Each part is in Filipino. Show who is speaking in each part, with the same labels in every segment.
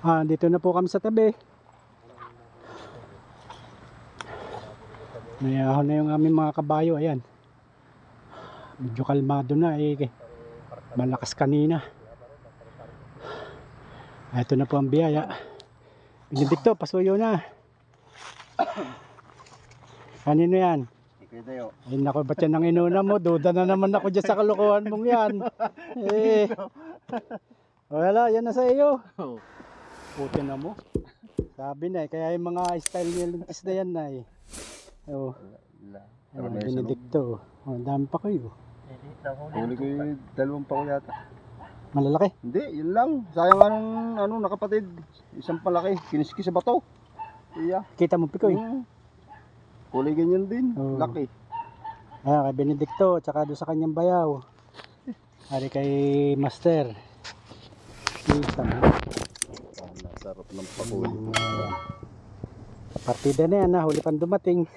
Speaker 1: Dito na po kami sa tabi. Nayahon na yung aming mga kabayo. Ayan. Medyo kalmado na eh. Malakas kanina. Ito na po ang biyaya. Benedicto, pasuyo na. Kanino yan? Ay naku, ba't yan ang inuna mo? Duda na naman ako dyan sa kalokohan mong yan. Wala, yan na sa iyo. Puti na mo. Sabi na kaya yung mga style niya lintis na yan na Benedicto. Dami pa kayo.
Speaker 2: Huli ko yung 2 pa ko yata.
Speaker 1: Malalaki?
Speaker 2: Hindi, yun lang. Sayang anong nakapatid. Isang palaki. Kiniski sa bato. Iya.
Speaker 1: Kita mo pikoy?
Speaker 2: Huli ganyan din. Laki.
Speaker 1: Kay Benedicto, tsaka doon sa kanyang bayaw. Hari kay Master. Kita mo.
Speaker 2: Sarap ng pakuli.
Speaker 1: Partida na yan huli pang dumating.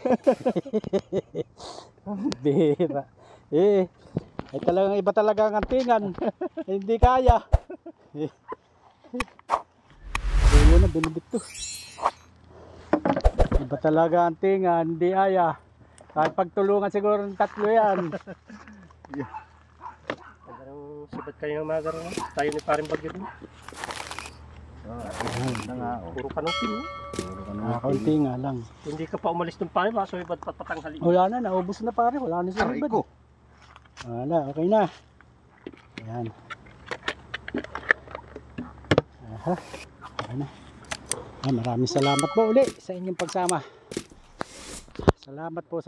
Speaker 1: Bira. Ay talagang iba talaga ang antingan. Hindi kaya. Yun na, Benedicto. Iba talaga ang antingan, hindi kaya. Kahit pagtulungan siguro ng 3 yan.
Speaker 3: Sibat kayo ng magar na. Tayo ni paring bagyo din. Puro kanupin.
Speaker 1: Kaunti nga lang.
Speaker 3: Hindi ka pa umalis ng pare, baka iba't patanghali.
Speaker 1: Wala na, naubos na pare. Wala na sa ibad. Wala, okay na. Ayan. Okay na. Maraming salamat po uli sa inyong pagsama. Salamat po.